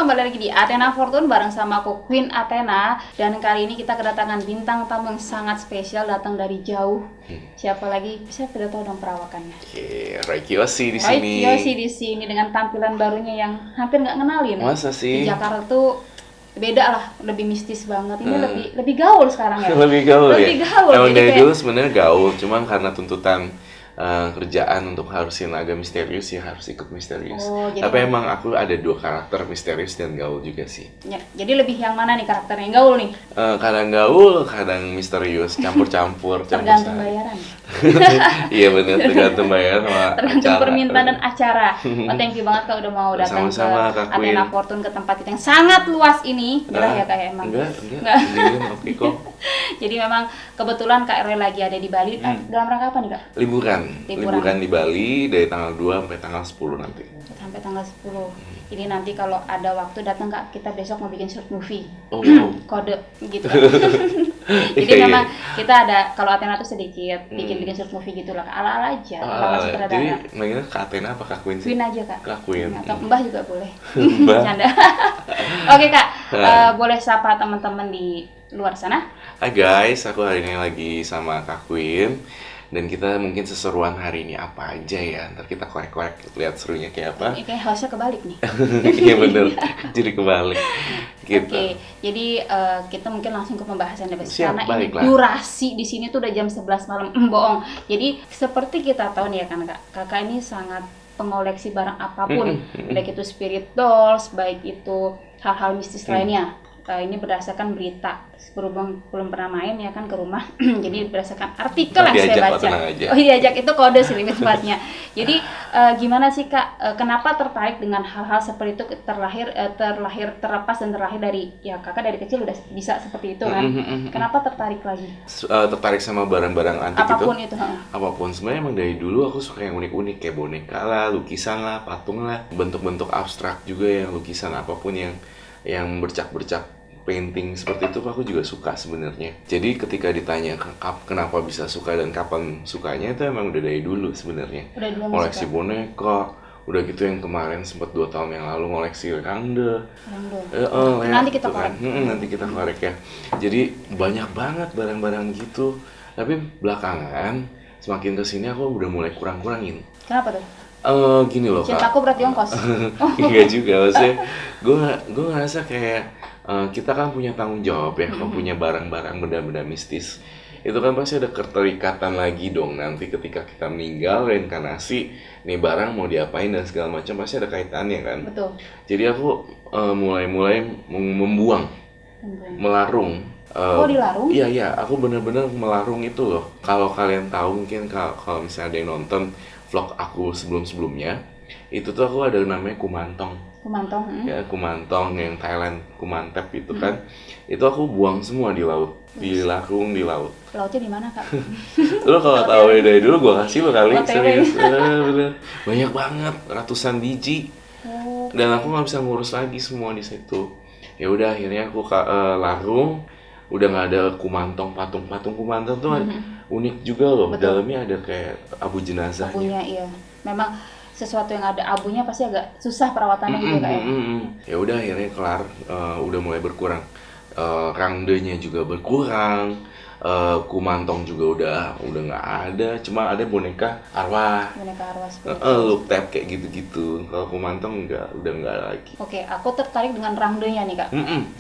kembali lagi di Athena Fortune bareng sama aku Queen Athena. Dan kali ini kita kedatangan bintang tamu yang sangat spesial, datang dari jauh. Siapa lagi? Saya tidak tahu dong perawakannya. Ray Kiyoshi di sini. Ray Kiyoshi di sini dengan tampilan barunya yang hampir nggak kenalin. Masa sih? Di Jakarta tuh beda lah, lebih mistis banget. Ini lebih gaul sekarang ya. Lebih gaul lebih ya? Gaul. Emang dari kayak... dulu sebenarnya gaul, cuma karena tuntutan kerjaan untuk harusin agak misterius ya harus ikut misterius. Tapi emang aku ada 2 karakter, misterius dan gaul juga sih. Ya, jadi lebih yang mana nih karakternya? Yang gaul nih? Kadang gaul, kadang misterius, campur-campur. Tergantung bayaran. Iya benar, tergantung bayaran sama tergantung acara. permintaan dan acara. Thank you banget Kak udah mau datang Sama-sama, ke Kak Athena Queen. Fortune, ke tempat kita yang sangat luas ini. Gerah ya Kak emang? Enggak. Oke kok. Jadi memang kebetulan Kak Roy lagi ada di Bali. Dalam rangka apa nih Kak? Liburan di Bali dari tanggal 2 sampai tanggal 10 nanti. Sampai tanggal 10. Jadi nanti kalau ada waktu datang Kak, kita besok mau bikin short movie. Oh. Kode gitu. Jadi memang kita ada, kalau Athena tuh sedikit bikin short movie gitu lah, ala-ala aja. Jadi manggilnya Kak Athena apa Kak Queen sih? Queen aja Kak. Kak Queen. Atau Mbah juga boleh. Mbah. Canda. Oke Kak, boleh sapa teman-teman di luar sana? Hai guys, aku hari ini lagi sama Kak Queen. Dan kita mungkin seseruan hari ini apa aja ya. Ntar kita korek-korek lihat serunya kayak apa. Ini kayak hostnya kebalik nih. Iya bener, jadi kebalik gitu. Oke, jadi kita mungkin langsung ke pembahasan deh. Siap, karena baiklah. ini durasi di sini tuh udah jam 11 malam. Bohong. Jadi seperti kita tahu nih ya kan Kak, kakak ini sangat pengoleksi barang apapun, baik itu spirit dolls, baik itu hal-hal mistis lainnya. Ini berdasarkan berita, berhubung belum pernah main ya kan ke rumah, jadi berdasarkan artikel yang saya baca. Oh diajak, itu kode sih lebih tepatnya. Jadi gimana sih Kak, kenapa tertarik dengan hal-hal seperti itu, terlahir terlepas dan terlahir dari, ya kakak dari kecil udah bisa seperti itu kan, kenapa tertarik lagi? Tertarik sama barang-barang antik apapun itu? Apapun sebenarnya emang dari dulu aku suka yang unik-unik, kayak boneka lah, lukisan lah, patung lah, bentuk-bentuk abstrak juga, yang lukisan apapun yang bercak-bercak painting seperti itu aku juga suka sebenarnya. Jadi ketika ditanya kenapa bisa suka dan kapan sukanya, itu emang udah dari dulu sebenarnya. Koleksi boneka, udah gitu yang kemarin sempat 2 tahun yang lalu ngoleksi rangde. Nanti kita korek. Nanti kita korek ya. Jadi banyak banget barang-barang gitu. Tapi belakangan semakin kesini aku udah mulai kurang-kurangin. Kenapa tuh? Gini loh Kak. Cintaku berarti ongkos. Enggak juga, maksudnya gue ngerasa kayak kita kan punya tanggung jawab ya, kalau punya barang-barang benda-benda mistis itu kan pasti ada keterikatan lagi dong nanti ketika kita meninggal, reinkarnasi, nih barang mau diapain dan segala macam pasti ada kaitannya kan. Betul. Jadi aku mulai membuang, melarung. Dilarung? Iya, aku bener-bener melarung itu loh. Kalau kalian tahu mungkin kalau misalnya ada yang nonton vlog aku sebelum-sebelumnya, itu tuh aku ada namanya kumantong. Ya, kumantong yang Thailand, kumantep itu kan. Itu aku buang semua di laut, dilarung di laut. Lautnya di mana Kak? Lo kalau tahu dari dulu gua kasih lo kali, serius. Bener. Banyak banget, ratusan biji. Dan aku nggak bisa ngurus lagi semua di situ. Ya udah akhirnya aku larung. Udah nggak ada kumantong, patung kumantong tuh unik juga loh. Betul. Dalamnya ada kayak abu jenazahnya. Abunya iya. Memang sesuatu yang ada abunya pasti agak susah perawatannya gitu Kak ya. Ya udah akhirnya kelar, udah mulai berkurang. Rangdenya juga berkurang. Kumantong juga udah nggak ada, cuma ada boneka arwah look tab kayak gitu. Kalau kumantong udah nggak lagi. Oke, aku tertarik dengan rangdenya nih Kak.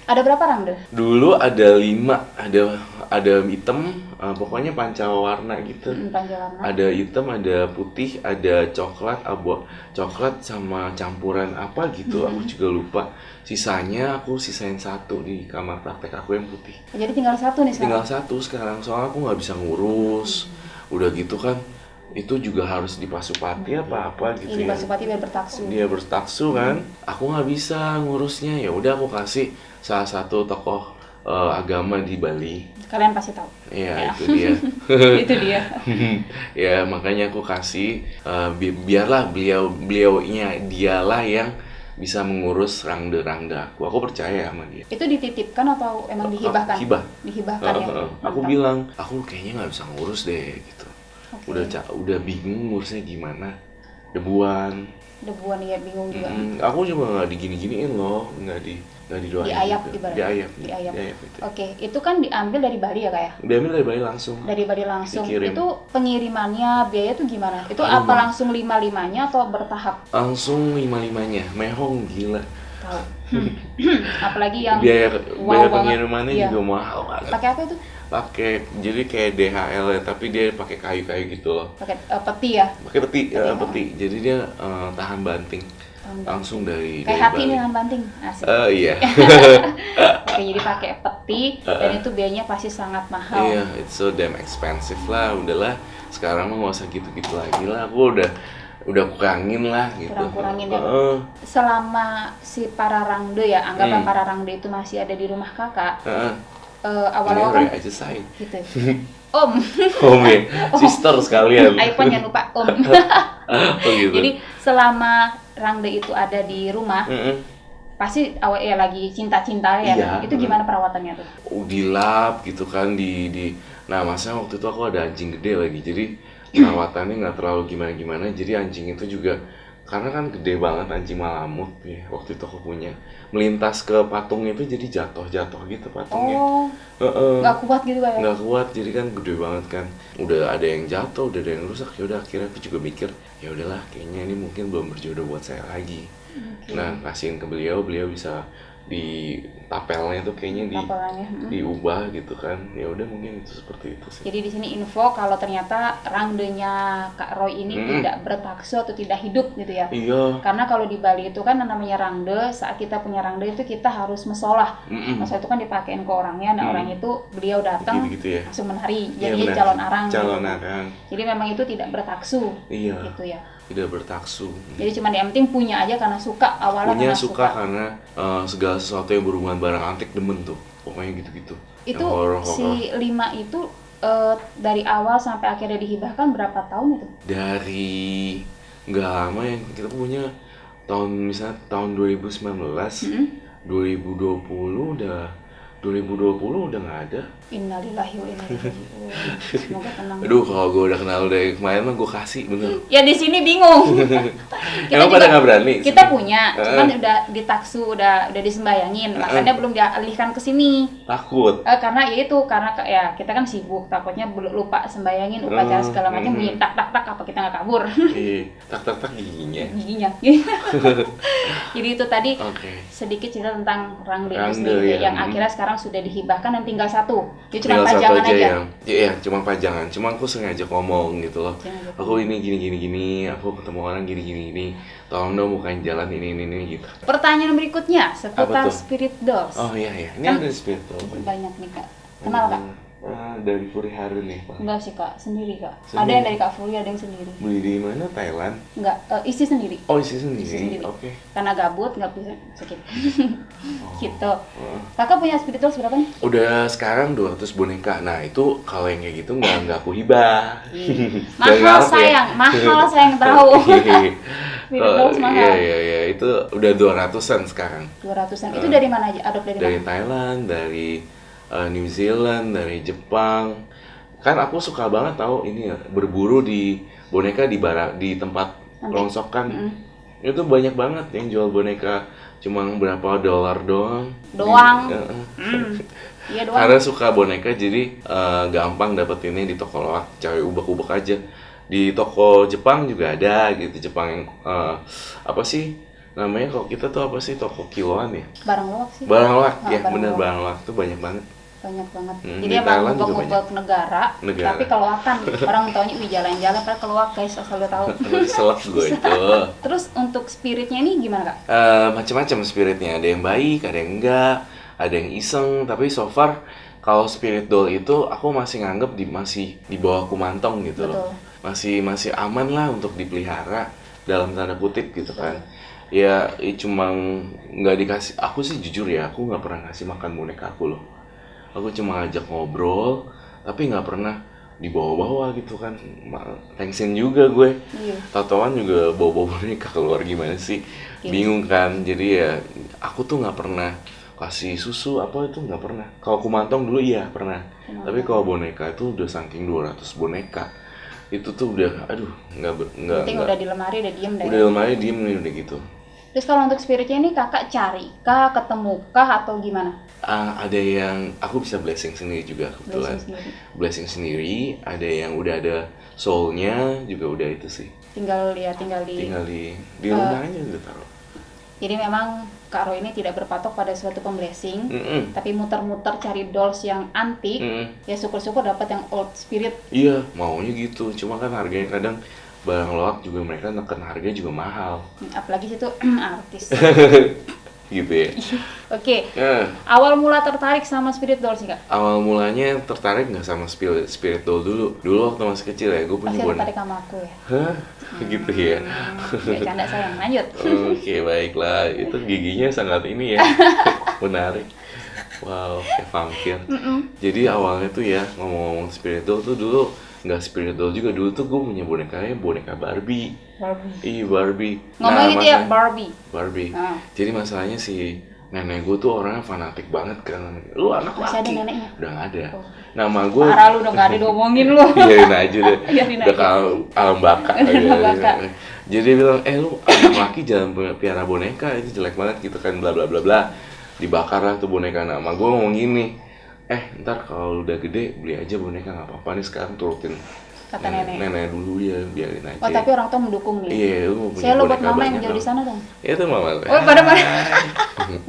Ada berapa rangde? Dulu ada 5, ada hitam, pokoknya pancawarna gitu. Pancawarna. Ada hitam, ada putih, ada coklat, coklat sama campuran apa gitu, aku juga lupa. Aku sisain 1 di kamar praktek aku yang putih. Jadi tinggal 1 nih sekarang? Tinggal 1 sekarang, soalnya aku nggak bisa ngurus. Udah gitu kan, itu juga harus dipasupati apa gitu ya. Dipasupati biar bertaksu. Dia bertaksu kan, aku nggak bisa ngurusnya. Ya udah aku kasih salah satu tokoh agama di Bali. Kalian pasti tahu. Iya, itu dia. Itu dia. Ya makanya aku kasih, biarlah beliaunya dialah yang bisa mengurus rangde aku. Aku percaya sama dia. Itu dititipkan atau emang dihibahkan? Dihibahkan ya. Aku bilang, aku kayaknya nggak bisa ngurus deh gitu. Udah bingung ngurusnya gimana. debuan. Ya, bingung juga. Aku juga nggak digini-giniin loh, nggak didoain Diayap juga. ibaratnya. Diayap Diayap. itu. Oke, itu kan diambil dari Bali ya Kak ya? Diambil dari Bali langsung. Dari Bali langsung. Dikirim. Itu pengirimannya biaya tuh gimana? Itu Aduh, apa langsung 5-5-nya atau bertahap? Langsung 5-5-nya, mehong gila. Tahu. Apalagi yang Biaya wow banget. pengirimannya Iya. juga mahal banget. Pakai apa itu? Pakai jadi kayak DHL ya, tapi dia pakai kayu-kayu gitu loh. Pakai peti ya? Pakai peti. Jadi dia tahan banting. Langsung dari Kayak hati Bali. nih dengan banting. Asik. Iya. Oke, jadi pakai peti dan itu biayanya pasti sangat mahal. Iya, it's so damn expensive lah. Udahlah, sekarang mah nggak usah gitu-gitu lagi lah. Aku udah kurangin lah gitu. Kurangin ya. Selama si para rangde ya, anggaplah para rangde itu masih ada di rumah kakak. Awal-awal kan aja sayang. gitu. Om. Om ya, sister sekalian. iPhone jangan lupa Om. Oh gitu. Jadi selama rangde itu ada di rumah, pasti awal ya lagi cinta-cinta ya. Iya, Itu gimana perawatannya tuh? Dilap gitu kan Nah, masa waktu itu aku ada anjing gede lagi. Jadi perawatannya nggak terlalu gimana-gimana. Jadi anjing itu juga karena kan gede banget anjing Malamut ya. Waktu itu aku punya melintas ke patung itu jadi jatuh gitu patungnya. Nggak kuat gitu kayak? Nggak kuat, jadi kan gede banget kan. Udah ada yang jatuh, udah ada yang rusak. Ya udah akhirnya aku juga mikir, ya udahlah kayaknya ini mungkin belum berjodoh buat saya lagi. Nah, kasihin ke beliau bisa di tapelnya tuh kayaknya diubah gitu kan. Ya udah mungkin itu seperti itu sih. Jadi di sini info kalau ternyata rangdenya Kak Roy ini tidak bertaksu atau tidak hidup gitu ya. Iya. Karena kalau di Bali itu kan namanya rangde, saat kita punya rangde itu kita harus mesolah. Mesolah itu kan dipakein ke orangnya, nah orang itu beliau datang gitu ya. langsung menari, Iya, jadi calon arang. Calon arang. Jadi memang itu tidak bertaksu. Iya. Gitu ya. Tidak bertaksu. Jadi cuma yang penting punya aja karena suka awalnya. Punya karena suka karena segala sesuatu yang berhubungan barang antik demen tuh. Pokoknya gitu-gitu. Itu horror. si 5 itu dari awal sampai akhirnya dihibahkan berapa tahun itu? Dari nggak lama yang kita punya misalnya tahun 2019, 2020 udah nggak ada. Innalillahi wa inna ilaihi raji'un. Semoga tenang. Aduh, kalau gue udah kenal dari kemarin mah gue kasih bener. Ya di sini bingung. Emang pada nggak berani? Kita punya, cuman udah ditaksu, udah disembayangin, makanya belum dialihkan ke sini. Takut. Karena ya kita kan sibuk, takutnya lupa sembayangin upacara segala macam bunyi tak apa kita nggak kabur. Iya, tak giginya. Jadi itu tadi sedikit cerita tentang rangde itu sendiri yang akhirnya sekarang sudah dihibahkan dan tinggal satu. Dia cuma pajangan aja. Iya, cuma pajangan. Cuma aku sengaja ngomong gitu loh. Aku ini gini, aku ketemu orang gini. Tolong dong bukain jalan ini gitu. Pertanyaan berikutnya seputar spirit dolls. Oh iya. Ini kan ada spirit doll. Banyak nih Kak. Kenal Kak? Dari Furi Harun nih Pak. Enggak sih Kak, sendiri Kak. Ada yang dari Kak Furi, ada yang sendiri. Beli di mana? Thailand? Enggak, isi sendiri. Oh, isi sendiri. Oke. Karena gabut, nggak bisa sakit. Gitu. Kakak punya spirit dolls berapa nih? Udah sekarang 200 boneka. Nah, itu kalau yang kayak gitu nggak aku hibah. Mahal sayang tahu. Spirit dolls mahal. Iya, itu udah 200-an sekarang. 200-an. Itu dari mana aja? Adop dari mana? Dari Thailand, dari New Zealand, dari Jepang. Kan aku suka banget tahu ini ya, berburu di boneka di tempat rongsokan. Itu banyak banget yang jual boneka cuma berapa dolar doang. Iya doang. Karena suka boneka jadi gampang dapetinnya di toko loak, cari ubek-ubek aja. Di toko Jepang juga ada gitu, Jepang yang apa sih namanya kalau kita tuh apa sih, toko kiloan ya? Barang loak sih. Barang loak ya, bener barang loak tuh banyak banget. Jadi emang ngubek-ngubek negara, tapi keloakan. Orang taunya jalan-jalan, padahal keloak guys, asal lo tahu. Selek gue itu. Terus untuk spiritnya ini gimana Kak? Macam-macam spiritnya, ada yang baik, ada yang enggak, ada yang iseng. Tapi so far kalau spirit doll itu aku masih nganggep masih di bawah kumantong gitu. Betul. Loh. Masih aman lah untuk dipelihara dalam tanda kutip gitu kan. Ya cuma nggak dikasih. Aku sih jujur ya, aku nggak pernah ngasih makan boneka aku loh. Aku cuma ngajak ngobrol, tapi nggak pernah dibawa-bawa gitu kan. Thanksin juga gue. Tatoan juga bawa-bawa boneka keluar gimana sih? Bingung kan. Jadi ya aku tuh nggak pernah kasih susu apa itu, nggak pernah. Kalau kumantong dulu iya pernah. Tapi kalau boneka itu udah saking 200 boneka. itu tuh udah aduh Penting udah di lemari udah diem deh. udah lemari diem nih udah gitu. Terus kalau untuk spiritnya ini kakak cari kah, ketemu kah atau gimana? Ada yang aku bisa blessing sendiri juga kebetulan. Blessing sendiri, ada yang udah ada soulnya juga udah itu sih. Tinggal di rumah aja udah taruh. Jadi memang Kak Roy ini tidak berpatok pada suatu pemblessing, tapi muter-muter cari dolls yang antik. Ya syukur-syukur dapat yang old spirit. Iya, maunya gitu. Cuma kan harganya kadang barang loak juga mereka neken harga juga mahal. Apalagi situ artis. Gitu ya. Oke. Awal mula tertarik sama spirit doll sih Kak? Awal mulanya tertarik nggak sama spirit doll dulu. Dulu waktu masih kecil ya, gue punya boneka. Pasti tertarik sama aku ya? Hah? Gitu ya? Gak canda sayang, lanjut. Oke, baiklah. Itu giginya sangat ini ya, menarik. Wow, kayak vampir. Jadi awalnya tuh ya, ngomong-ngomong spirit doll tuh dulu nggak spirit doll juga. Dulu tuh gue punya boneka Barbie. Iya, Barbie. Ngomong gitu ya, Barbie. Jadi masalahnya si nenek gue tuh orangnya fanatik banget kan. Lu anak laki. Masih ada neneknya? Udah nggak ada. Nama gue. Parah lu udah nggak ada diomongin lu. Biarin aja deh. Udah aja. alam baka. Baka. Jadi dia bilang, lu anak laki jangan piara boneka, itu jelek banget gitu kan, bla bla bla bla. Dibakar lah tuh boneka. Nama gue ngomong gini, ntar kalau udah gede beli aja boneka, nggak apa-apa nih sekarang turutin kata nenek dulu ya, biarin aja. Oh tapi orang tua mendukung nih. Iya, lu punya saya lo buat boneka mama yang banyak jauh di dong. sana dong. Iya tuh mama. Oh pada mana?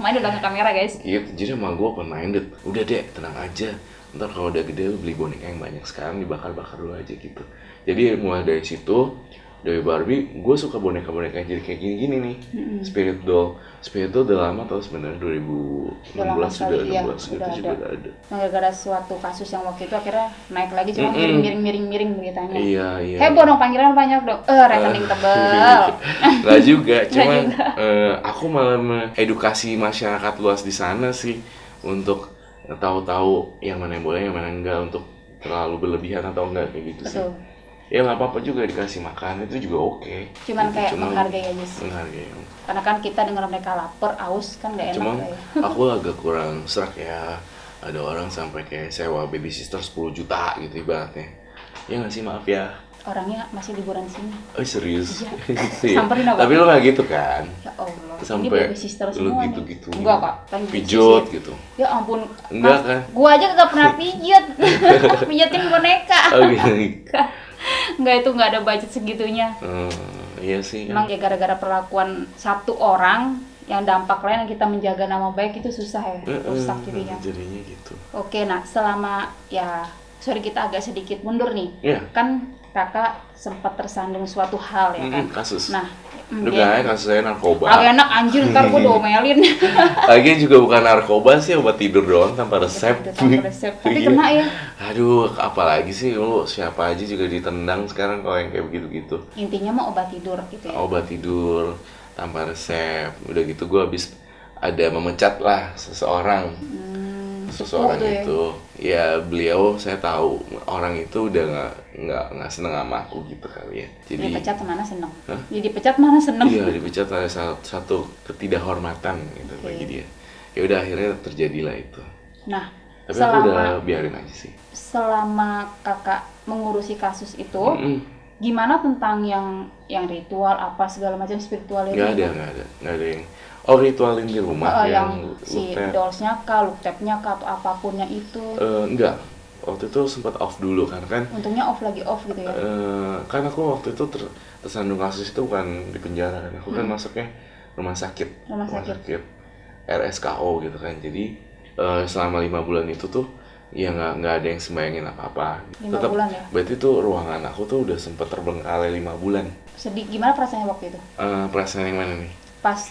Main udah ke kamera guys. Gitu, jadi sama gue open minded. Udah deh, tenang aja. Ntar kalau udah gede lu beli boneka yang banyak, sekarang dibakar-bakar dulu aja gitu. Jadi mulai dari situ, dari Barbie, gue suka boneka-boneka yang jadi kayak gini-gini nih. Spirit doll udah lama tau sebenarnya 2016 sudah juga ada. Nah, gara-gara suatu kasus yang waktu itu akhirnya naik lagi cuma miring beritanya. Iya. Heboh dong, panggilan banyak dong. Rekening tebel. Nggak juga, cuma aku malah mengedukasi masyarakat luas di sana sih untuk tahu-tahu yang mana yang boleh, yang mana enggak, untuk terlalu berlebihan atau enggak kayak gitu sih. Betul. Ya nggak apa-apa juga dikasih makan, itu juga oke. Cuman kayak menghargai aja sih. Menghargai. Karena kan kita dengar mereka lapar, aus kan nggak enak. Cuma ya. aku agak kurang serak ya. Ada orang sampai kayak sewa baby sister 10 juta gitu ibaratnya. Ya nggak sih, maaf ya. Orangnya masih liburan sini. Oh serius? Iya. Samperin apa? Tapi lo nggak gitu kan? Ya Allah. Sampai ini baby sister semua nih. gitu. Enggak kak. Kan pijot gitu. Ya ampun. Enggak kan? Gua aja kagak pernah pijat. Pijatin boneka. Oh gitu. Enggak, itu nggak ada budget segitunya. Iya sih. Emang ya gara-gara perlakuan satu orang, yang dampak lain yang kita menjaga nama baik itu susah ya, rusak jadinya. Jadinya gitu. Oke, nah selama sorry kita agak sedikit mundur nih. Iya. Kan kakak sempat tersandung suatu hal ya kan. Kasus. Nah, Udah kasus saya narkoba. agak enak anjir, ntar gue domelin. Lagian juga bukan narkoba sih, obat tidur doang tanpa resep. Tapi kena ya. Aduh, apalagi sih lu, siapa aja juga ditendang sekarang kalau yang kayak begitu-gitu. Intinya mah obat tidur gitu ya. Obat tidur tanpa resep. Udah gitu gue habis ada memecat lah seseorang. Seseorang itu ya beliau, saya tahu orang itu udah nggak seneng sama aku gitu kali ya. Jadi dipecat mana seneng? Jadi dipecat mana seneng? Iya, dipecat ada satu ketidakhormatan gitu bagi dia. Ya udah akhirnya terjadilah itu. Nah, tapi aku udah biarin aja sih. Selama kakak mengurusi kasus itu, gimana tentang yang ritual apa segala macam spiritual itu? Nggak ada yang ritualin di rumah yang si dollsnya kah, look tape-nya kah, atau apapunnya itu? Enggak, waktu itu sempat off dulu kan. Untungnya off gitu ya? Kan aku waktu itu tersandung kasus itu bukan di penjara kan, aku kan masuknya rumah sakit RSKO gitu kan. Jadi selama 5 bulan itu tuh ya nggak ada yang sembayangin apa-apa. 5 bulan ya? Berarti tuh ruangan aku tuh udah sempat terbengkalai 5 bulan. Sedih, gimana perasaannya waktu itu? Perasaan yang mana nih? Pas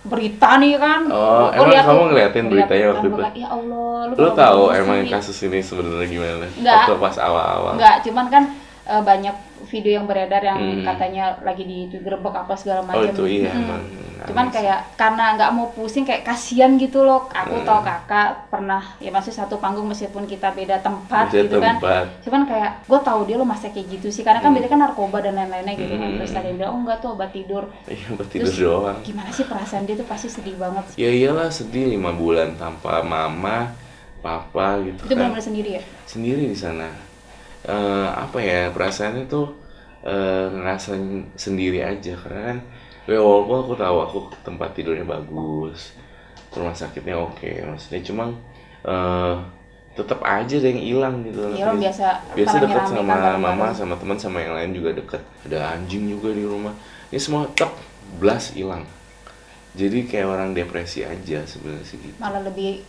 berita nih kan. Emang kamu ngeliatin beritanya waktu itu? Ya Allah, lu tahu emang kasus ini sebenarnya gimana? Enggak. Waktu pas awal-awal. Enggak, cuman kan banyak video yang beredar yang katanya lagi digerebek apa segala macam. Oh itu iya emang. Cuman kayak karena nggak mau pusing, kayak kasihan gitu loh. Aku tahu kakak pernah ya masih satu panggung meskipun kita beda tempat gitu kan. Cuman kayak gue tahu dia lo masa kayak gitu sih, karena kan beda kan narkoba dan lain-lainnya gitu kan. Terus tadi bilang enggak tuh obat tidur. Iya, obat tidur doang. Gimana sih perasaan dia tuh, pasti sedih banget sih. Ya iyalah, sedih 5 bulan tanpa mama, papa gitu. Itu kan. benar-benar sendiri ya? Sendiri di sana. apa ya, perasaannya tuh ngerasain sendiri aja karena kan walaupun aku tahu aku tempat tidurnya bagus, rumah sakitnya oke, maksudnya cuma eh, tetap aja ada yang hilang gitu. Iya, lo biasa Biasa dekat rame-rame sama kan mama, bareng-bareng. sama teman, sama yang lain juga dekat. Ada anjing juga di rumah. Ini semua tetap blas hilang. Jadi kayak orang depresi aja sebenarnya sih gitu. Malah lebih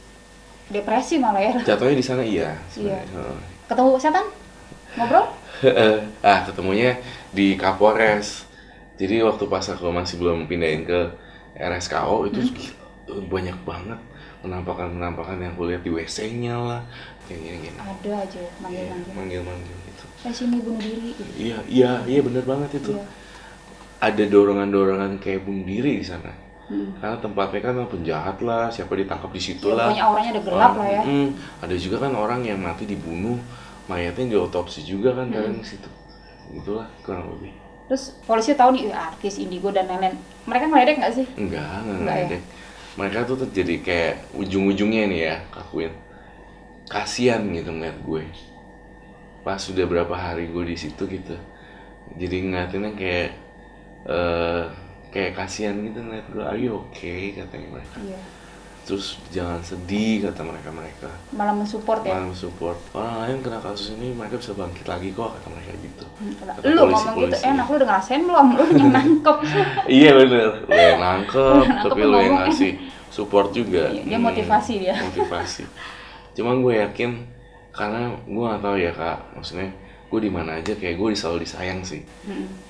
depresi malah ya. Jatuhnya di sana iya Iya. sebenarnya. Heeh. Ketemu setan? Ngobrol? Ketemunya di Kapolres. Jadi waktu pas aku masih belum pindahin ke RSKO itu gila, banyak banget penampakan-penampakan yang aku lihat di WC-nya lah, kayak gini-gini. Ada aja manggil-manggil. Manggil-manggil gitu. Sini bunuh diri gitu. Iya bener banget itu. Iya. Ada dorongan-dorongan kayak bunuh diri di sana. Mm. Karena tempatnya kan penjahat lah, siapa ditangkap di situ Ya, lah. pokoknya auranya udah gelap lah ya. Ada juga kan orang yang mati dibunuh, mayatnya diotopsi juga kan kadang di situ. Gitulah kurang lebih. Terus polisi tahu nih artis Indigo dan lain-lain. Mereka ngeledek nggak sih? Enggak Enggak ya? ngeledek. Mereka tuh jadi kayak ujung-ujungnya nih ya, kakuin. Kasian gitu ngeliat gue. Pas sudah berapa hari gue di situ gitu. Jadi ngeliatinnya kayak kasihan gitu ngeliat gue. Are you okay? Katanya mereka. Iya. Terus jangan sedih kata mereka. Malah mensupport ya. Malah support. Orang lain kena kasus ini mereka bisa bangkit lagi kok kata mereka gitu. Kata Lu ngomong gitu enak, lu udah ngerasain belum? Lu yang nangkep. Iya bener, lu yang nangkep, Nangkep tapi lu yang ngomong. ngasih support juga. Iya, dia motivasi dia. Motivasi. Cuman gue yakin, karena gue gak tahu ya kak, maksudnya gue di mana aja kayak gue selalu disayang sih.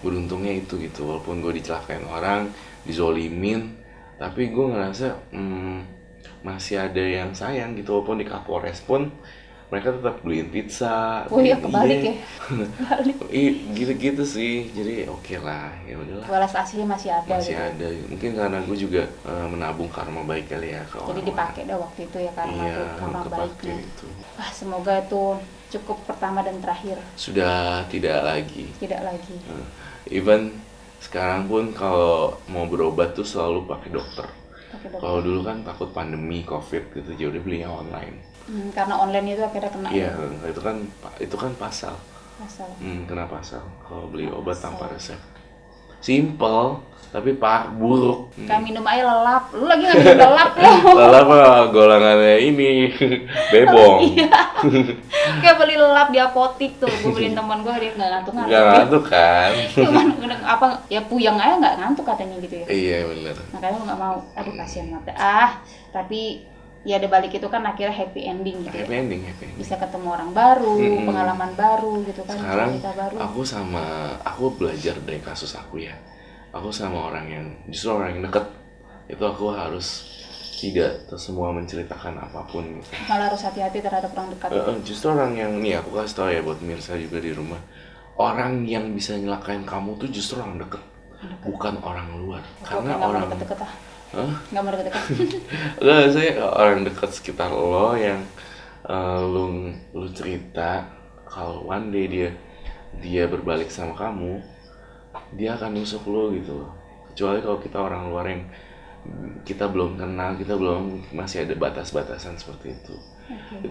Beruntungnya itu gitu, walaupun gue dicelakain orang, dizolimin, tapi gue ngerasa masih ada yang sayang gitu, walaupun di Kapolres pun mereka tetap beliin pizza. Oh iya, beliin- kebalik iya. ya. Kebalik. Gitu-gitu sih, jadi oke lah, ya udahlah. Balas aslinya masih ada Masih gitu. ada, mungkin karena gue juga menabung karma baik kali ya ke Jadi orang. dipakai dah waktu itu ya karena Iya, tuh karena kepake baiknya. itu. Wah, semoga itu cukup pertama dan terakhir. Sudah tidak lagi. Tidak lagi. Even sekarang pun kalau mau berobat tuh selalu pakai dokter. Pakai dokter. Kalau dulu kan takut pandemi covid gitu, jadi belinya online. Karena online itu akhirnya kena Iya, itu kan pasal. masalah. Kena pasal kalau beli obat tanpa resep. Simple, tapi buruk. Kayak minum air lelap. Lu lagi nggak minum lelap lo? Lalu apa golongannya ini bebong. Kayak beli lelap di apotik tuh. Gue beliin teman gue, dia nggak ngantuk-ngantuk. Nggak ngantuk kan? Cuman apa ya puyeng aja nggak ngantuk katanya gitu ya. Iya bener. Makanya gue nggak mau. Aduh kasihan banget. Tapi ya ada balik itu kan akhirnya happy ending gitu. Happy Ya. ending. Bisa ketemu orang baru, pengalaman baru gitu kan, Sekarang cerita baru. aku belajar dari kasus aku ya. Aku sama justru orang yang deket itu aku harus tidak semua menceritakan apapun gitu. Malah harus hati-hati terhadap orang dekat. Justru orang yang nih aku kasih tau ya buat Mirsa juga di rumah, orang yang bisa nyelakain kamu tuh justru orang deket, bukan orang luar. Karena nggak mau orang deket-deket ah. Hah? Nggak mau deket-deket. Enggak, saya orang dekat sekitar lo yang lu cerita kalau one day dia berbalik sama kamu, dia akan nusuk lo gitu loh. Kecuali kalau kita orang luar yang kita belum kenal, kita masih ada batas-batasan seperti itu. Oke.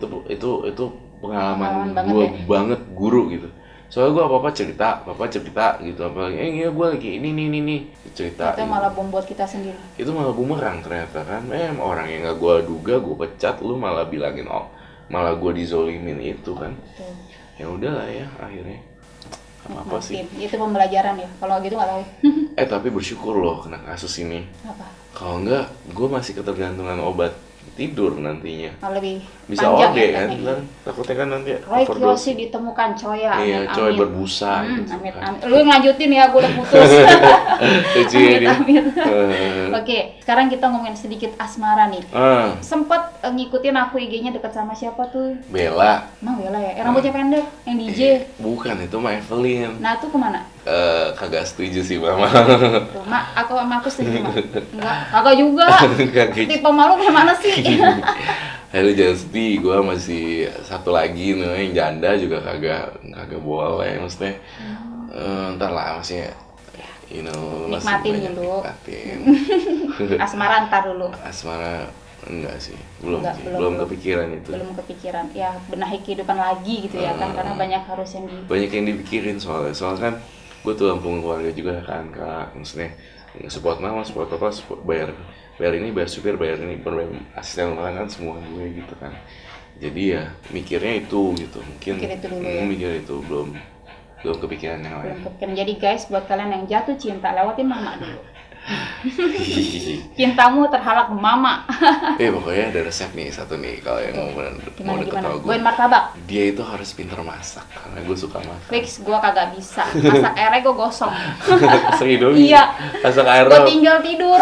Itu pengalaman Pengalaman gue banget banget guru gitu. Soalnya gue apa-apa cerita gitu, apalagi iya gue lagi ini cerita. Itu malah bom buat kita sendiri. Itu malah bumerang ternyata kan. Orang yang nggak gue duga gue pecat, lu malah bilangin malah gue dizolimin itu kan. Tuh. Ya udahlah ya akhirnya. Apa sih? Itu pembelajaran ya. Kalau gitu nggak tahu. Tapi bersyukur loh kena kasus ini. Apa? Kalau enggak, gue masih ketergantungan obat tidur nantinya. Lebih Bisa panjang OD ya, kan? katanya. Kan takutnya kan nanti Roy overdose. Kiyoshi ditemukan coy ya. Iya, Amin, coy amin. berbusa gitu Amit, kan. amin. Lu lanjutin ya, gue udah putus. Lucu ya dia. Amit. Eh, Oke, sekarang kita ngomongin sedikit asmara nih. ah, Sempet ngikutin aku IG-nya deket sama siapa tuh? Bella. Emang Bella ya? Rambutnya pendek, yang DJ. Bukan, itu mah Evelyn. Nah, tuh kemana? Kagak setuju sih mama. Tuh, aku sama aku setuju, Mak. Enggak, kagak juga. Kagak. Tipe malu kayak mana sih? Lu jangan sedih, gue masih satu lagi nih yang janda juga kagak boleh, maksudnya ntar lah maksudnya, masih Nikmatin banyak dulu. nikmatin. Asmara ntar dulu. Asmara Enggak sih, belum Enggak, sih. belum. Belum kepikiran itu. Belum kepikiran. Ya, benahi kehidupan lagi gitu ya kan, karena banyak harus yang Banyak yang dipikirin soalnya kan gue tuh lampungan keluarga juga kan kak, maksudnya support mama, support papa, bayar ini, bayar supir, bayar ini, bayar asisten rumah kan semua gue gitu kan. Jadi ya mikirnya itu gitu, mungkin Mikir itu dulu ya. mikir itu belum kepikiran yang lain. belum kepikiran. Jadi guys, buat kalian yang jatuh cinta, lewatin mama dulu. Cintamu terhalak mama. Pokoknya ada resep nih satu nih kalau yang mau deket sama gue. Goin martabak. Dia itu harus pintar masak karena gue suka masak. Fix, gue kagak bisa. Masak airnya gue gosong. Serius? Iya. Masak air Gue tinggal tidur.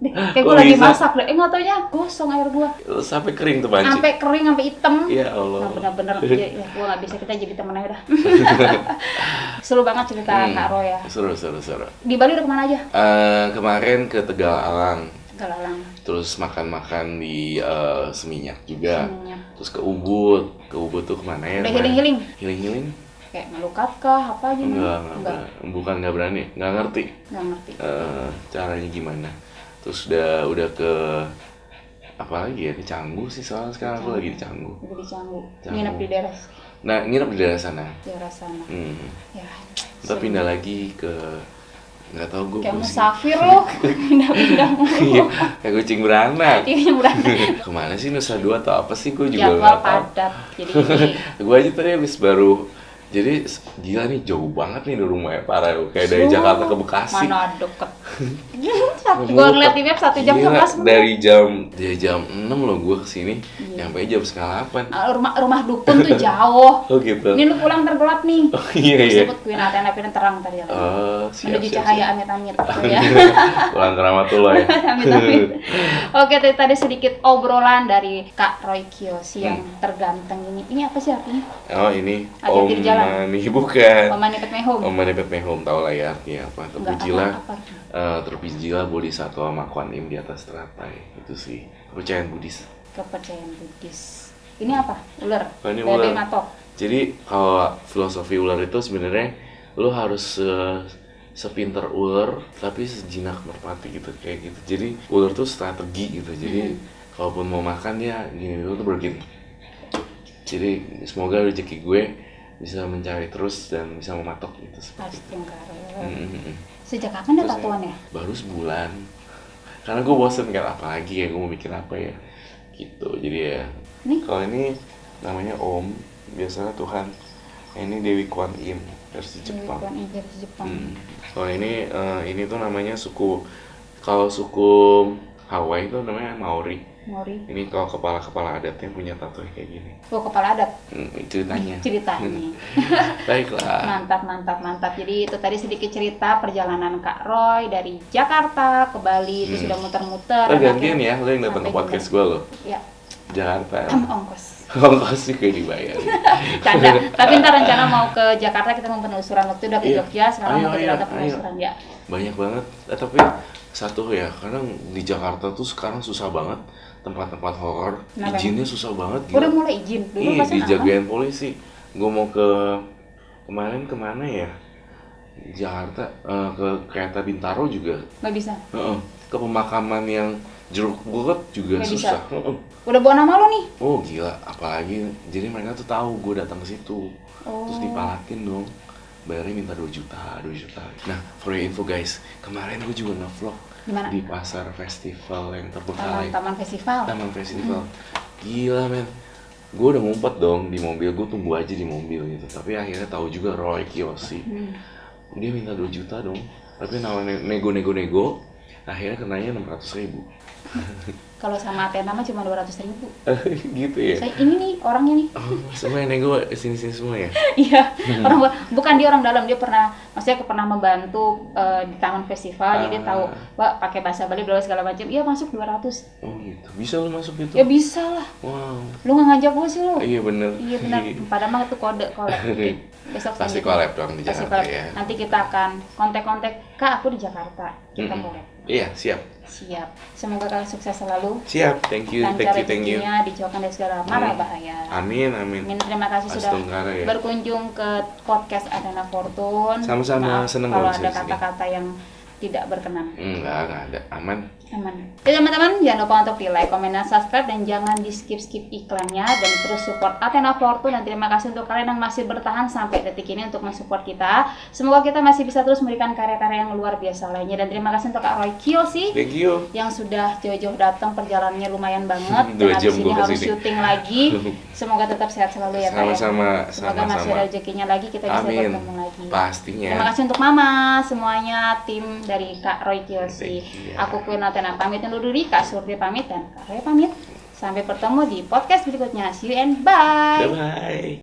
Kayak gue Kok lagi bisa? masak deh. Nggak taunya gosong air gue. Sampai kering tuh panci. Sampai kering, sampai hitam. Ya Allah. Nah, bener-bener ya, gue nggak bisa, kita jadi temen aja dah. Seru banget cerita Kak Roy ya. Seru. Di Bali udah kemana aja? Kemarin ke Tegalang. Galalang. Terus makan di Seminyak juga. Seminyak. Terus ke Ubud tuh kemana ya? Udah healing-healing? Healing? Kayak melukat kah? Apa aja? Enggak. Bukan nggak berani, nggak ngerti. Nggak ngerti. Caranya gimana. Terus udah ke apa lagi ya, di Canggu sih soalnya sekarang aku lagi di Canggu. Udah di Canggu. Canggu. Nginep di daerah Nginep di daerah sana. sana. Ya. Ntar pindah lagi ke nggak tahu gue Kayak musafir loh. Pindah-pindah mulu. Iya, kayak kucing beranak. Iya, yang berani. Kemana sih, Nusa Dua atau apa sih, gue juga Jadwal nggak tahu. padat. Jadi ini. Gue aja tadi habis baru, jadi gila nih, jauh banget nih dari rumahnya, parah. Kayak dari Jakarta ke Bekasi. Mana deket. Gue ngeliat di map 1 jam Gila, 11 menit. dari jam 6 loh gue kesini, nyampe jam setengah 8. Rumah dukun tuh jauh. Oh gitu. Ini lu pulang tergelap nih. Oh iya. Disebut Queen Athena, Api terang tadi ya. Oh, siap. Menuju cahaya amit-amit gitu ya. Pulang ke Rahmatullah ya. Amit-amit. Oke, tadi sedikit obrolan dari Kak Roy Kiyoshi yang terganteng ini. Ini apa sih artinya? Oh ini Hati-hati di jalan. Mani, bukan. Om Mani Pet Me Home. Om Mani Pet Me Home, tau lah ya artinya apa. Enggak, Terpujilah, apa? terpujilah Bodhisattva sama Kuan Im di atas teratai. Itu sih kepercayaan Buddhis. Kepercayaan Buddhis. Ini apa? Ular. Oh, ini Bebe ular. matok. Jadi kalau filosofi ular itu sebenarnya lo harus sepinter ular tapi sejinak merpati gitu, kayak gitu. Jadi ular tuh strategi gitu. Jadi kalaupun mau makan dia gini, lo tuh begini. Jadi semoga rezeki gue bisa mencari terus dan bisa mematok gitu. Astagfirullah. Sejak kapan ada tatoan ya? Baru sebulan. Karena gue bosen kan, apalagi ya, gue mau bikin apa ya gitu. Jadi ya Nih? kalau ini namanya Om, biasanya Tuhan. Ini Dewi Kuan Im versi Jepang. Kuan Im versi Jepang. Kalau ini tuh namanya kalau suku Hawaii itu namanya Maori. Ini kalau kepala adatnya punya tato kayak gini. Oh, kepala adat. Ceritanya. Baiklah. Mantap. Jadi itu tadi sedikit cerita perjalanan Kak Roy dari Jakarta ke Bali, itu sudah muter-muter. Gantian ya, lo yang datang ke podcast gue lo. Ya. Jakarta. Ongkos. Ongkos juga dibayar. Canda. Tapi ntar rencana mau ke Jakarta, kita mau penelusuran. Waktu udah ke Jogja, sekarang mau ke Jakarta penelusuran ya. Banyak banget. Tapi satu ya, kadang di Jakarta tuh sekarang susah banget tempat-tempat horor. Izinnya susah banget. Udah mulai izin. Dulu iya, dijagain polisi. Gue mau kemarin kemana ya? Jakarta, ke Kereta Bintaro juga. Nggak bisa. Ke pemakaman yang Jeruk Purut juga nggak susah. Udah bawa nama lo nih? Oh gila, apalagi jadi mereka tuh tahu gue datang ke situ. Terus dipalakin dong. Bayarnya minta 2 juta. Nah, for your info guys, kemarin gue juga nge-vlog di pasar festival yang terbengkalai. Taman festival. Gila men. Gue udah ngumpet dong di mobil, gue tunggu aja di mobil gitu. Tapi akhirnya tahu juga Roy Kiyoshi. Dia minta 2 juta dong. Tapi namanya nego. Akhirnya kenanya 600.000. Kalau sama Athena mah cuma 200.000. Gitu ya. Ini nih orangnya nih. Oh, semua yang nego sini semua ya. Iya. Bukan dia orang dalam, dia pernah membantu di taman festival, jadi tahu, Mbak pakai bahasa Bali berapa segala macam. Iya, masuk 200. Oh gitu. Bisa lu masuk gitu? Ya bisa lah. Wow. Lu nggak ngajak gua sih lu. Iya bener. Padahal mah itu kode collab. Besok pasti collab dong di Jakarta ya. Nanti kita akan kontak-kontak, Kak, aku di Jakarta. Kita collab. Iya, siap. Semoga kalian sukses selalu. Siap, thank you. Rezekinya dijauhkan dari segala mara bahaya. Amin. Terima kasih sudah berkunjung ke podcast Athena Fortune. Sama-sama, seneng kalau ada kata-kata yang tidak berkenan. Enggak ada. Aman. Aman. Jadi teman-teman jangan lupa untuk di like, komen, dan subscribe, dan jangan di skip iklannya, dan terus support Athena Fortune. Dan terima kasih untuk kalian yang masih bertahan sampai detik ini untuk mensupport kita. Semoga kita masih bisa terus memberikan karya-karya yang luar biasa lainnya. Dan terima kasih untuk Kak Roy Kiyoshi Thank you. yang sudah jauh-jauh datang, perjalanannya lumayan banget. 2 Dan jam habis ini gua harus kesini. syuting lagi. Semoga tetap sehat selalu ya Kak. Ya. Sama-sama. Semoga masih ada rezekinya lagi, kita bisa Amin. bertemu lagi. Pastinya. Terima kasih untuk Mama, semuanya tim dari Kak Roy Kiyoshi. Thank you. Aku Queen Athena pamit undur diri, Kak Surti pamit, dan Kak Roy pamit. Sampai bertemu di podcast berikutnya. See you and bye. Bye-bye.